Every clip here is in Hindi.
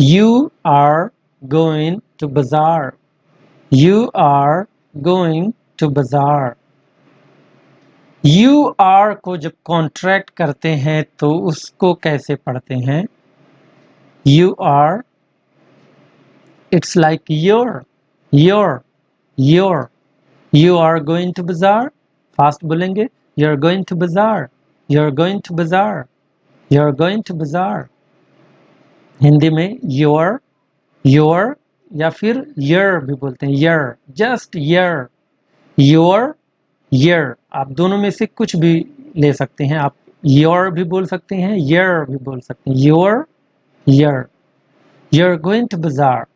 You are going to bazaar. You are going to bazaar. You are को जब कॉन्ट्रैक्ट करते हैं तो उसको कैसे पढ़ते हैं? You are, it's like your. You are going to bazaar. Fast बोलेंगे, you're going to bazaar. You're going to bazaar. You're going to bazaar. Hindi में your या फिर your भी बोलते हैं, your, just your, आप दोनों में से कुछ भी ले सकते हैं, आप your भी बोल सकते हैं, your भी बोल सकते हैं, your, you're going to bazaar.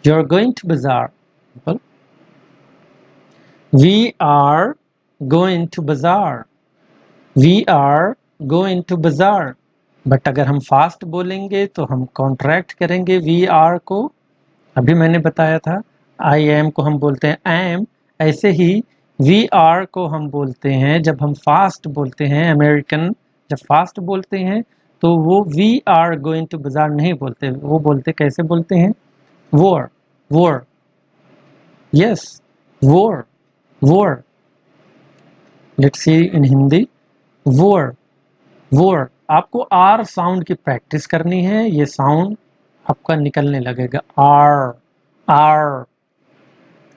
You're going to bazaar. We are going to bazaar. We are going to bazaar. But अगर हम फास्ट बोलेंगे तो हम कॉन्ट्रैक्ट करेंगे वी आर को। अभी मैंने बताया था आई एम को हम बोलते हैं एम, ऐसे ही वी आर को हम बोलते हैं जब हम फास्ट बोलते हैं। अमेरिकन जब फास्ट बोलते हैं तो वो वी आर गोइंग टू बाजार नहीं बोलते, वो बोलते कैसे बोलते हैं? वोर, यस, वोर। लेट्स सी इन हिंदी, वोर। आपको आर साउंड की प्रैक्टिस करनी है, ये साउंड आपका निकलने लगेगा, आर।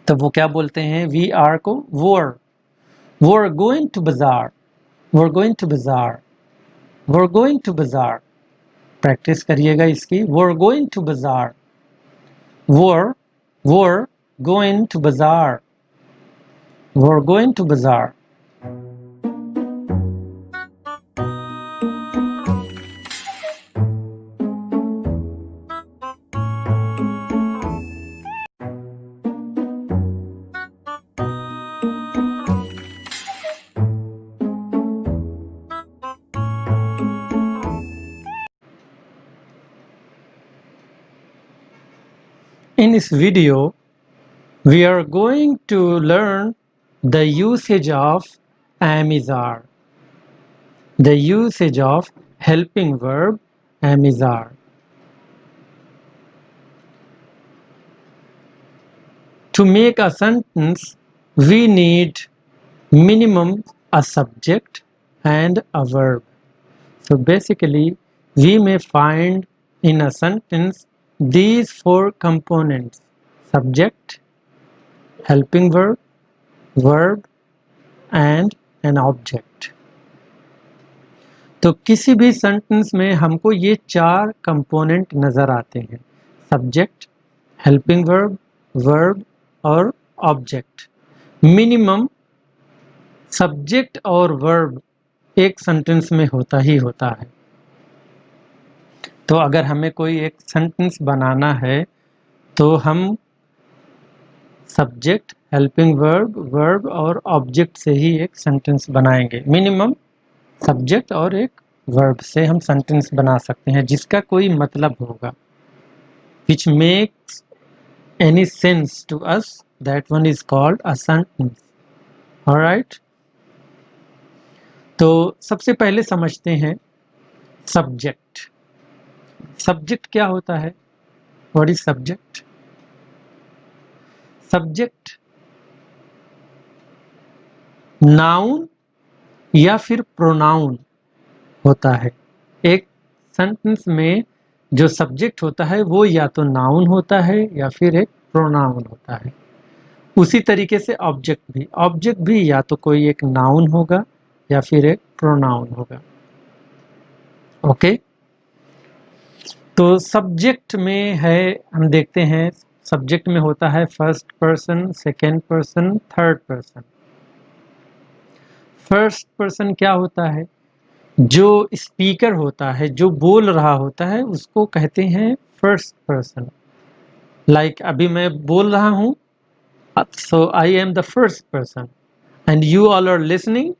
तो वो क्या बोलते हैं वी आर को? वोर गोइंग टू बाजार, वोर गोइंग टू बाजार, वोर गोइंग टू बाजार। प्रैक्टिस करिएगा इसकी, वोर गोइंग टू बाजार, वोर गोइंग टू बाजार, वोर गोइंग टू बाजार। In this video, we are going to learn the usage of am is are, the usage of helping verb am is are. To make a sentence, we need minimum a subject and a verb. So basically, we may find in a sentence these four components: subject, helping verb and an object. तो किसी भी सेंटेंस में हमको ये चार कंपोनेंट नजर आते हैं: सब्जेक्ट, हेल्पिंग वर्ब और ऑब्जेक्ट। मिनिमम सब्जेक्ट और वर्ब एक सेंटेंस में होता ही होता है। तो अगर हमें कोई एक सेंटेंस बनाना है तो हम सब्जेक्ट, हेल्पिंग वर्ब और ऑब्जेक्ट से ही एक सेंटेंस बनाएंगे। मिनिमम सब्जेक्ट और एक वर्ब से हम सेंटेंस बना सकते हैं जिसका कोई मतलब होगा, which makes any sense to us, that one is called a sentence. Alright? तो सबसे पहले समझते हैं सब्जेक्ट। सब्जेक्ट क्या होता है? What is subject? Subject noun या फिर प्रोनाउन होता है। एक सेंटेंस में जो सब्जेक्ट होता है वो या तो नाउन होता है या फिर एक प्रोनाउन होता है। उसी तरीके से ऑब्जेक्ट भी या तो कोई एक नाउन होगा या फिर एक प्रोनाउन होगा। ओके? तो सब्जेक्ट में है, हम देखते हैं सब्जेक्ट में होता है first person, second person, third person. First person क्या होता है? जो स्पीकर होता है, जो बोल रहा होता है, उसको कहते हैं फर्स्ट पर्सन। लाइक अभी मैं बोल रहा हूं, so I am the first person and you all are listening,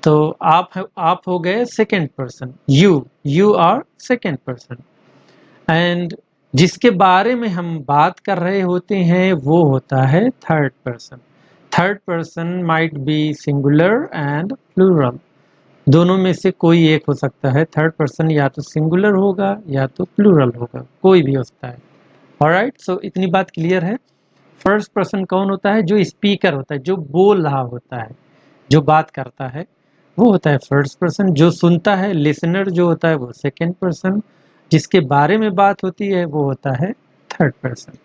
तो आप हो गए second person, you are second person. And जिसके बारे में हम बात कर रहे होते हैं वो होता है third person. Third person might be singular and plural. दोनों में से कोई एक हो सकता है। थर्ड पर्सन या तो सिंगुलर होगा या तो प्लूरल होगा, कोई भी हो सकता है। ऑलराइट, सो इतनी बात क्लियर है। फर्स्ट पर्सन कौन होता है? जो स्पीकर होता है, जो बोल रहा होता है, जो बात करता है, वो होता है फर्स्ट पर्सन। जो सुनता है, लिसनर जो होता है, वो सेकंड पर्सन। जिसके बारे में बात होती है वो होता है थर्ड पर्सन।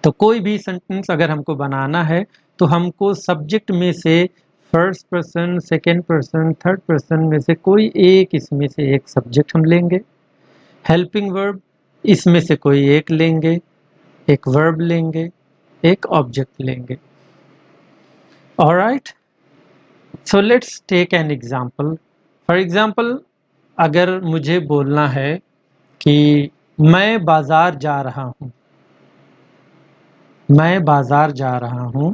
तो कोई भी सेंटेंस अगर हमको बनाना है तो हमको सब्जेक्ट में से first person, second person, third person में से कोई एक, इसमें से एक सब्जेक्ट हम लेंगे। हेल्पिंग वर्ब इसमें से कोई एक लेंगे, एक वर्ब लेंगे, एक ऑब्जेक्ट लेंगे। Alright, so let's take an example. For example, अगर मुझे बोलना है कि मैं बाजार जा रहा हूँ, मैं बाजार जा रहा हूँ,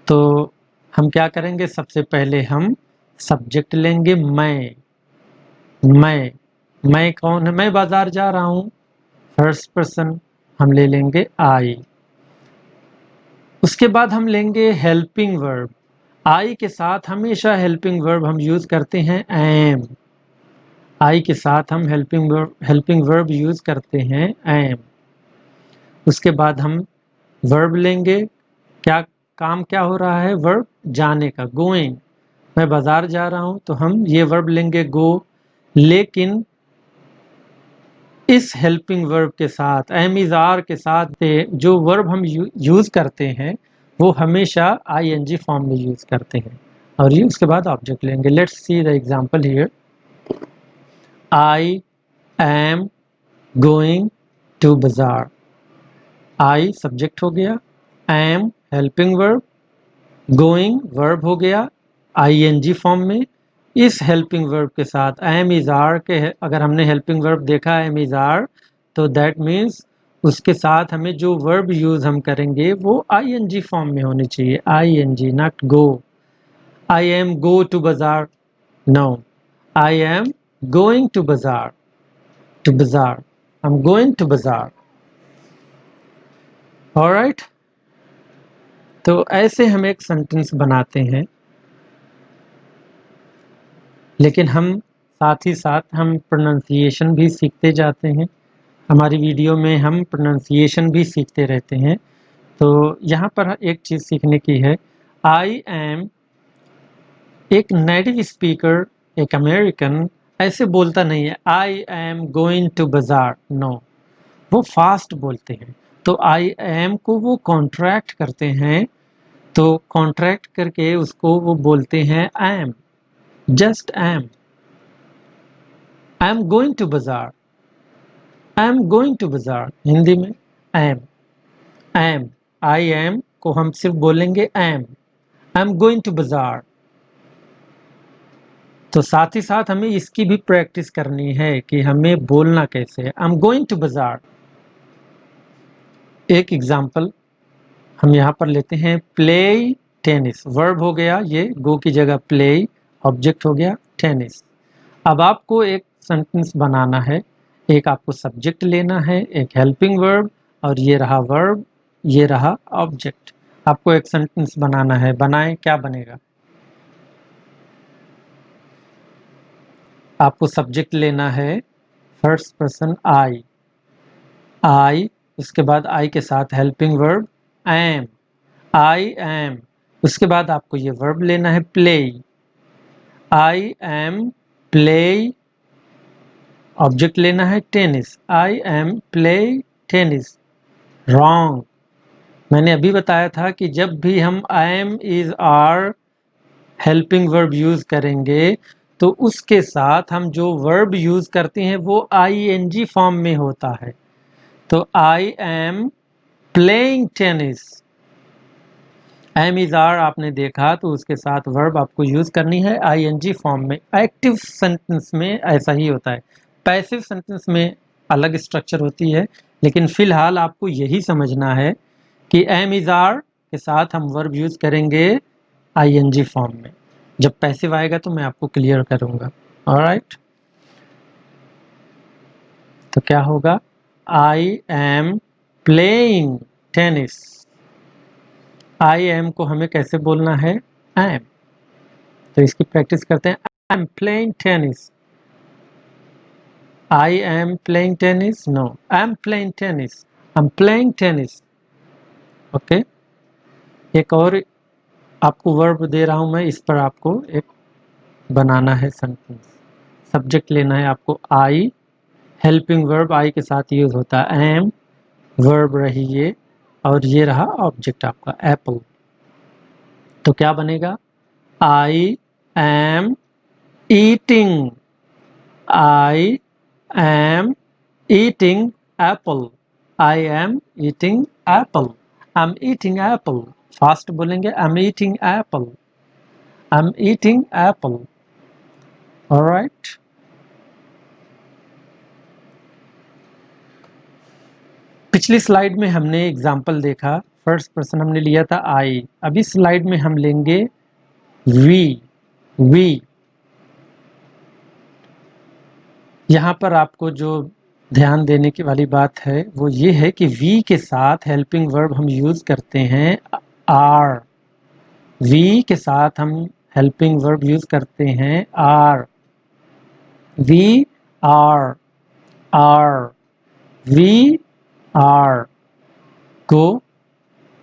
तो हम क्या करेंगे? सबसे पहले हम सब्जेक्ट लेंगे मैं। मैं कौन है? मैं बाजार जा रहा हूँ, फर्स्ट पर्सन, हम ले लेंगे आई। उसके बाद हम लेंगे हेल्पिंग वर्ब। आई के साथ हमेशा हेल्पिंग वर्ब हम यूज करते हैं एम। आई के साथ हम हेल्पिंग वर्ब यूज करते हैं एम। उसके बाद हम वर्ब लेंगे। क्या काम क्या हो रहा है? वर्ब जाने का, गोइंग। मैं बाजार जा रहा हूं तो हम ये वर्ब लेंगे गो। लेकिन इस हेल्पिंग वर्ब के साथ, एम इज आर के साथ, जो वर्ब हम यूज करते हैं वो हमेशा आईएनजी फॉर्म में यूज करते हैं। और ये उसके बाद ऑब्जेक्ट लेंगे। Let's see the example here. I am going to bazaar. I subject हो गया, am helping verb, going verb हो गया आईएनजी फॉर्म में। इस हेल्पिंग वर्ब के साथ एम इज आर के, अगर हमने हेल्पिंग वर्ब देखा एम इज आर, तो दैट मीन्स उसके साथ हमें जो वर्ब यूज हम करेंगे वो आईएनजी फॉर्म में होनी चाहिए। ING, not go. I am go to bazaar, no, I am going to bazaar. To bazaar, I am going to bazaar. Alright, तो ऐसे हम एक सेंटेंस बनाते हैं। लेकिन हम साथ ही साथ हम प्रोनाउंसिएशन भी सीखते जाते हैं। हमारी वीडियो में हम प्रोनाउंसिएशन भी सीखते रहते हैं। तो यहाँ पर एक चीज़ सीखने की है। आई एम, एक नेटिव स्पीकर, एक अमेरिकन ऐसे बोलता नहीं है आई am going to bazaar, no. वो फास्ट बोलते हैं। तो आई एम को वो कॉन्ट्रैक्ट करते हैं। तो कॉन्ट्रैक्ट करके उसको वो बोलते हैं am, just am. I am going to bazaar, I am going to बाजार, हिंदी में एम। एम, आई एम को हम सिर्फ बोलेंगे am, I am going to bazaar. तो साथ ही साथ हमें इसकी भी प्रैक्टिस करनी है कि हमें बोलना कैसे है। आई एम गोइंग टू बाजार। एक एग्जाम्पल हम यहाँ पर लेते हैं, प्ले टेनिस। वर्ब हो गया ये, गो की जगह प्ले, ऑब्जेक्ट हो गया टेनिस। अब आपको एक सेंटेंस बनाना है। एक आपको सब्जेक्ट लेना है, एक हेल्पिंग वर्ब, और ये रहा वर्ब, ये रहा ऑब्जेक्ट। आपको एक सेंटेंस बनाना है। बनाएं, क्या बनेगा? आपको सब्जेक्ट लेना है फर्स्ट पर्सन आई, आई, उसके बाद आई के साथ helping verb am, I am. उसके बाद आपको ये वर्ब लेना है play, I am play. Object लेना है tennis, I am play tennis. Wrong. मैंने अभी बताया था कि जब भी हम I am is are helping verb use करेंगे तो उसके साथ हम जो वर्ब यूज करते हैं वो आईएनजी फॉर्म में होता है। तो I am playing tennis, am is are आपने देखा, तो उसके साथ वर्ब आपको यूज करनी है आईएनजी फॉर्म में। एक्टिव सेंटेंस में ऐसा ही होता है, पैसिव सेंटेंस में अलग स्ट्रक्चर होती है। लेकिन फिलहाल आपको यही समझना है कि एम इज आर के साथ हम वर्ब यूज करेंगे आईएनजी फॉर्म में। जब पैसिव आएगा तो मैं आपको क्लियर करूंगा। ऑलराइट, तो क्या होगा? आई am playing tennis. I M को हमें कैसे बोलना है? एम। तो इसकी प्रैक्टिस करते हैं। I'm playing tennis. I am playing tennis. No, I'm playing tennis. I'm playing tennis. Okay एक और आपको वर्ब दे रहा हूं मैं, इस पर आपको एक बनाना है सेंटेंस। सब्जेक्ट लेना है आपको आई, हेल्पिंग वर्ब आई के साथ यूज होता है एम, वर्ब रही ये, और ये रहा ऑब्जेक्ट आपका एप्पल। तो क्या बनेगा? I am eating, I am eating apple, I am eating apple, I am eating apple. Fast बोलेंगे I am eating apple, I am eating apple. Alright, पिछली स्लाइड में हमने एग्जाम्पल देखा, फर्स्ट पर्सन हमने लिया था आई। अभी स्लाइड में हम लेंगे वी। यहाँ पर आपको जो ध्यान देने की वाली बात है वो ये है कि वी के साथ हेल्पिंग वर्ब हम यूज करते हैं आर। वी के साथ हम हेल्पिंग वर्ब यूज करते हैं are. We are, are, we are को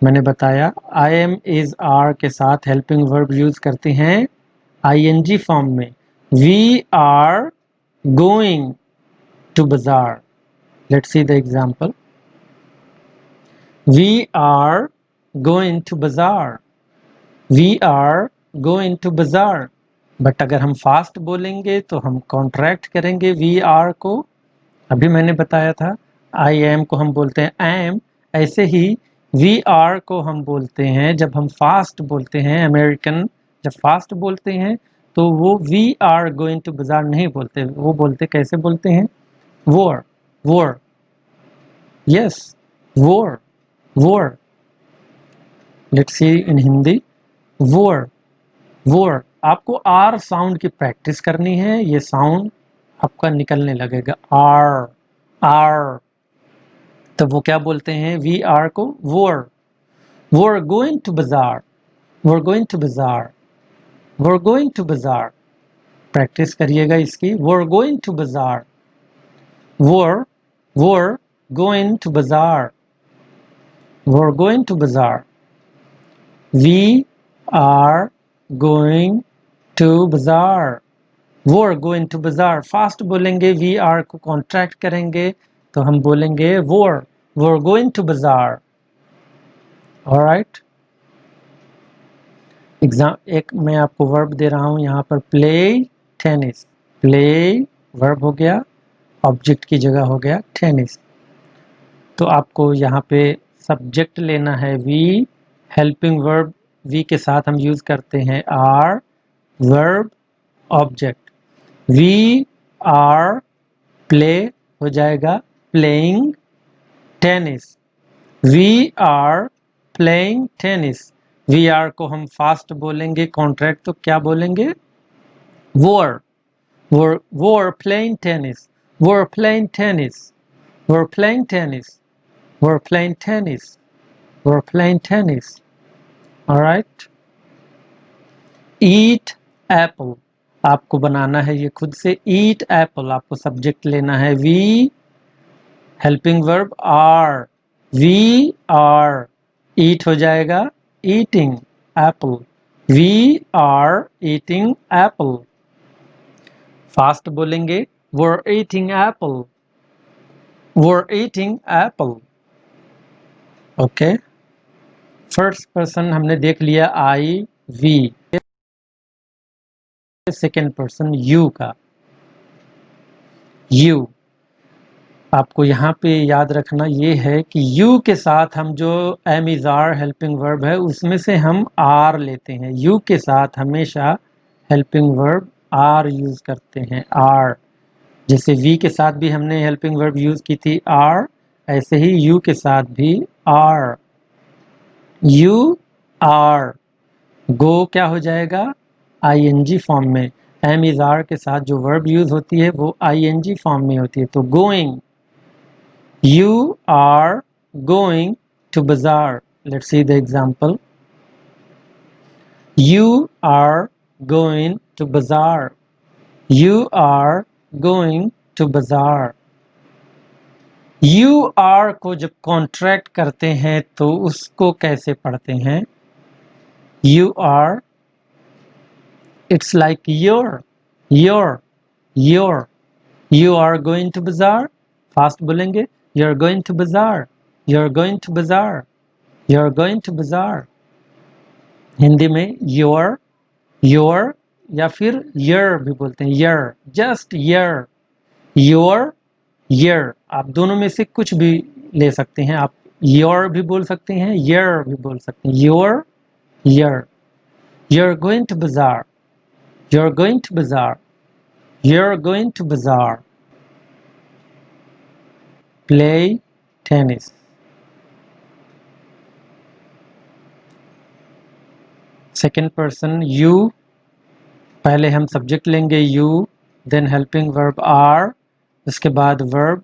मैंने बताया आई एम इज आर के साथ हेल्पिंग वर्ब यूज करते हैं आईएनजी फॉर्म में। We are going to bazaar. Let's see the example. We are going to bazaar, we are going to bazaar. But अगर हम फास्ट बोलेंगे तो हम कॉन्ट्रैक्ट करेंगे वी आर को। अभी मैंने बताया था आई एम को हम बोलते हैं एम, ऐसे ही वी आर को हम बोलते हैं जब हम फास्ट बोलते हैं। अमेरिकन जब फास्ट बोलते हैं तो वो वी आर गोइंग टू बाजार नहीं बोलते, वो बोलते कैसे बोलते हैं? वोर, वोर, यस, वोर, वोर। लेट्स सी इन हिंदी, वोर, वोर। आपको आर साउंड की प्रैक्टिस करनी है, ये साउंड आपका निकलने लगेगा आर, आर। तो वो क्या बोलते हैं वी आर को? वोर, वोर गोइंग टू बाजार, वोर गोइंग टू बाजार, वोर गोइंग टू बाजार। प्रैक्टिस करिएगा इसकी, वोर गोइंग टू बाजार, वोर, वोर गोइंग टू बाजार, वोर going to bazaar. We are going to बाजार, वोर गोइंग टू बाजार। फास्ट बोलेंगे वी आर को कॉन्ट्रैक्ट करेंगे तो हम बोलेंगे वोर, वोर going to bazaar. Alright, exam एक मैं आपको वर्ब दे रहा हूं यहाँ पर, प्ले टेनिस। प्ले वर्ब हो गया, ऑब्जेक्ट की जगह हो गया टेनिस। तो आपको यहाँ पे सब्जेक्ट लेना है वी, हेल्पिंग वर्ब वी के साथ हम यूज करते हैं are, verb object. We are play हो जाएगा playing tennis, we are playing tennis. We are को हम फास्ट बोलेंगे कॉन्ट्रैक्ट तो क्या बोलेंगे? वोर, वोर, वोर प्लेइंग टेनिस, वोर प्लेइंग टेनिस, वोर प्लेइंग टेनिस, वोर प्लेइंग टेनिस, वोर प्लेइंग टेनिस। ऑलराइट, ईट एप्पल आपको बनाना है ये खुद से। ईट एप्पल आपको सब्जेक्ट लेना है we, helping verb are, we are, eat हो जाएगा eating apple, we are eating apple. Fast बोलेंगे we're eating apple, we're eating apple। Okay, first person हमने देख लिया I we, second person you का। यू आपको यहाँ पे याद रखना ये है कि यू के साथ हम जो am is are helping verb है उसमें से हम आर लेते हैं। यू के साथ हमेशा हेल्पिंग वर्ब आर यूज करते हैं, आर। जैसे वी के साथ भी हमने हेल्पिंग वर्ब यूज की थी आर, ऐसे ही यू के साथ भी आर। यू आर, गो क्या हो जाएगा? आईएनजी फॉर्म में। एम इज आर के साथ जो वर्ब यूज होती है वो आईएनजी फॉर्म में होती है, तो going. You are going to bazaar. Let's see the example. You are going to bazaar. You are going to bazaar. You are को जब कॉन्ट्रैक्ट करते हैं तो उसको कैसे पढ़ते हैं? You are, it's like your. You are going to bazaar. Fast बोलेंगे, you're going to bazaar. You're going to bazaar. You're going to bazaar. Hindi में your या फिर your भी बोलते हैं, your, just your, आप दोनों में से कुछ भी ले सकते हैं, आप your भी बोल सकते हैं, your भी बोल सकते हैं, your, you're going to bazaar, you're going to bazaar, you're going to bazaar. Play tennis. Second person you, पहले हम सब्जेक्ट लेंगे you, then helping verb are, उसके बाद वर्ब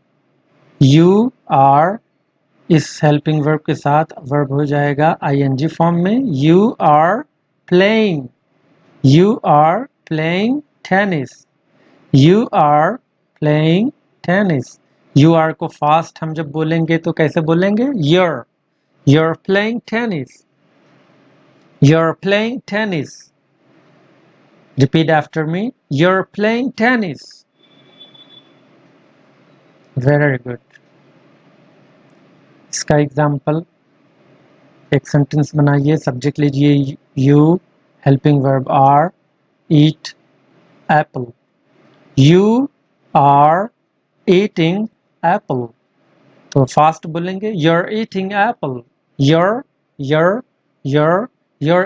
you are, इस हेल्पिंग वर्ब के साथ वर्ब हो जाएगा ing फॉर्म में. You are playing tennis. You are playing tennis. You are को फास्ट हम जब बोलेंगे तो कैसे बोलेंगे? You're playing tennis. You're playing tennis. Repeat after me. You're playing tennis. Very good. इसका एग्जाम्पल, एक सेंटेंस बनाइए, सब्जेक्ट लीजिए you, helping verb are, eat apple. You are eating apple. तो फास्ट बोलेंगे, you're eating apple. You're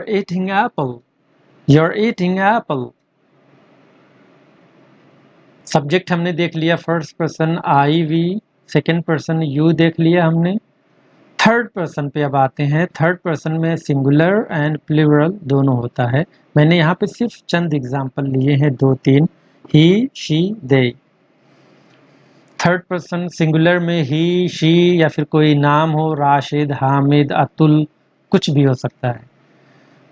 eating apple. You're eating apple. Subject हमने देख लिया, first person I we, second person you देख लिया हमने. थर्ड पर्सन पे अब आते हैं. थर्ड पर्सन में सिंगुलर एंड प्लूरल दोनों होता है. मैंने यहाँ पे सिर्फ चंद एग्जाम्पल लिए हैं, 2-3. He, she, they. Third person singular में ही, शी या फिर कोई नाम हो, राशिद, हामिद, अतुल, कुछ भी हो सकता है,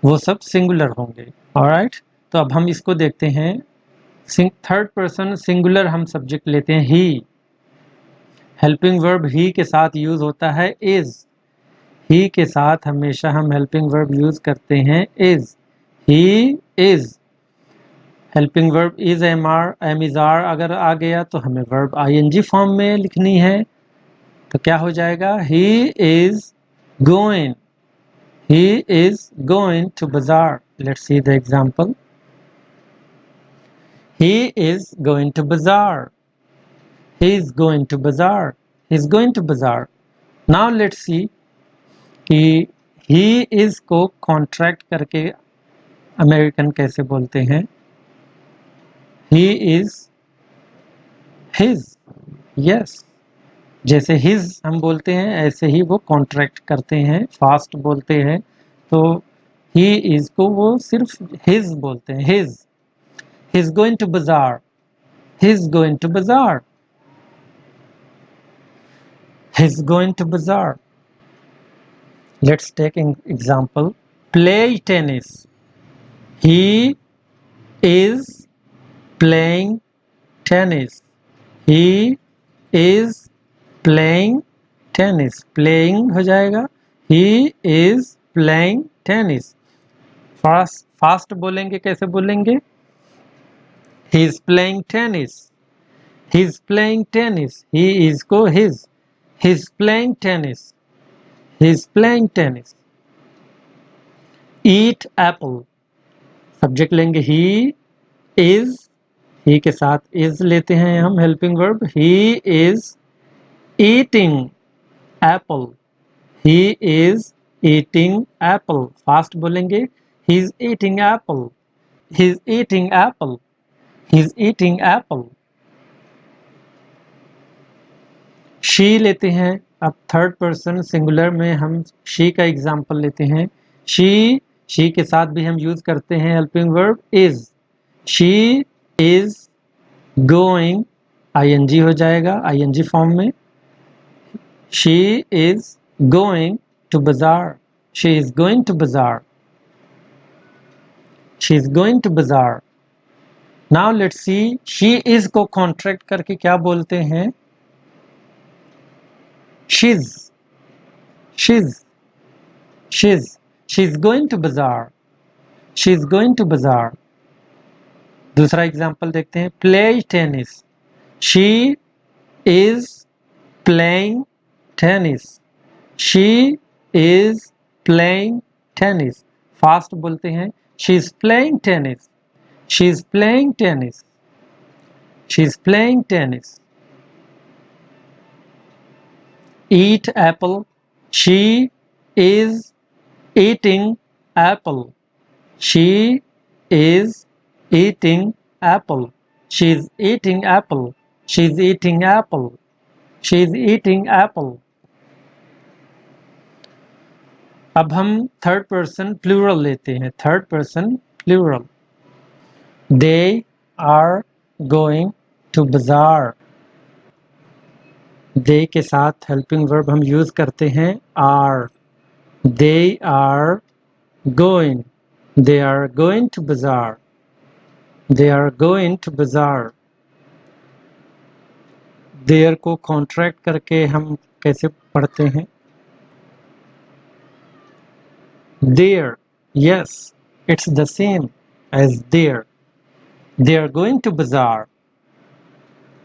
वो सब सिंगुलर होंगे. ऑलराइट, तो अब हम इसको देखते हैं. थर्ड पर्सन सिंगुलर हम सब्जेक्ट लेते हैं ही, हेल्पिंग वर्ब ही के साथ यूज होता है इज. ही के साथ हमेशा हम हेल्पिंग वर्ब यूज करते हैं is. He is. Helping verb is, am are, am is are अगर आ गया तो हमें वर्ब आईएनजी फॉर्म में लिखनी है. तो क्या हो जाएगा? He is going. He is going to bazaar. Let's see the example. He is going to bazaar. He is going to bazaar. He is going to bazaar. Now let's see कि he is को contract करके अमेरिकन कैसे बोलते हैं. He is his. Yes. जैसे his हम बोलते हैं ऐसे ही वो कॉन्ट्रैक्ट करते हैं, फास्ट बोलते हैं. तो he is को वो सिर्फ his बोलते हैं. He's going to bazaar. He's going to bazaar. He's going to bazaar. Let's take an example. Play tennis. He is playing tennis. He is playing tennis. Playing हो जाएगा. He is playing tennis. Fast बोलेंगे, कैसे बोलेंगे? He is playing tennis. He is playing tennis. He is को his. He is playing tennis. He is playing tennis. Eat apple. Subject लेंगे he is. he के साथ is लेते हैं हम helping verb. He is eating apple. He is eating apple. Fast बोलेंगे. He is eating apple. He is eating apple. He is eating apple. she लेते हैं. अब थर्ड पर्सन सिंगुलर में हम she का एग्जाम्पल लेते हैं. she के साथ भी हम यूज करते हैं helping verb is. she is going, ing हो जाएगा ing फॉर्म में. she is going to bazaar. She is going to bazaar. She is going to bazaar. Now let's see she is को कॉन्ट्रैक्ट करके क्या बोलते हैं? शिज, शिज, शिज, शी इज गोइंग टू बाजार, शी इज गोइंग टू बाजार। दूसरा एग्जाम्पल देखते हैं, play tennis, she is playing tennis, she is playing tennis. Fast बोलते हैं, she is playing tennis, she is playing tennis, she is playing tennis. Eat Apple, she is eating Apple, she is eating apple, she is eating apple, she is eating apple, she is eating apple। अब हम थर्ड पर्सन प्लूरल लेते हैं, third person plural. They are going to bazaar। they के साथ हेल्पिंग वर्ब हम यूज करते हैं are। they are going, they are going to bazaar, they are going to bazaar। There को कॉन्ट्रैक्ट करके हम कैसे पढ़ते हैं? There, yes, it's the same as there. They are going to bazaar,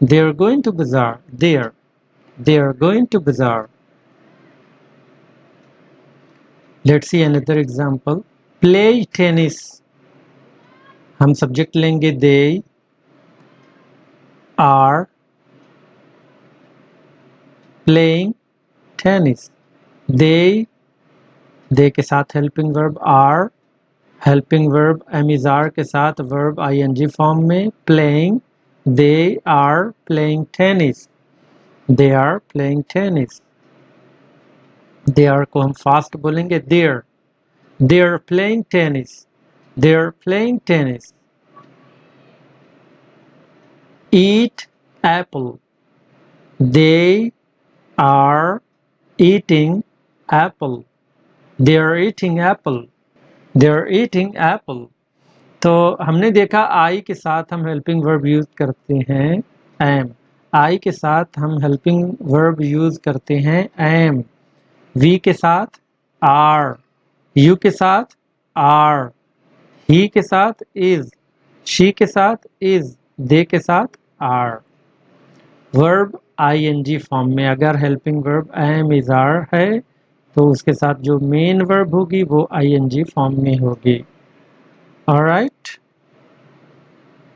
they are going to bazaar, there, they are going to bazaar. Let's see another example, play tennis. हम सब्जेक्ट लेंगे they are playing tennis. They के साथ helping verb are, helping verb am is are के साथ वर्ब आईएनजी फॉर्म में playing. They are playing tennis, they are playing tennis. They are को हम फास्ट बोलेंगे they're, they are playing tennis, they are playing tennis. Eat apple, they are eating apple, they are eating apple, they are eating apple। तो हमने देखा आई के साथ हम हेल्पिंग वर्ब यूज करते हैं एम, आई के साथ हम हेल्पिंग वर्ब यूज करते हैं एम, वी के साथ आर, यू के साथ आर, ही के साथ इज, शी के साथ इज, दे के साथ आर। वर्ब आईएनजी फॉर्म में अगर helping verb am is are है तो उसके साथ जो मेन वर्ब होगी वो आईएनजी फॉर्म में होगी। ऑलराइट।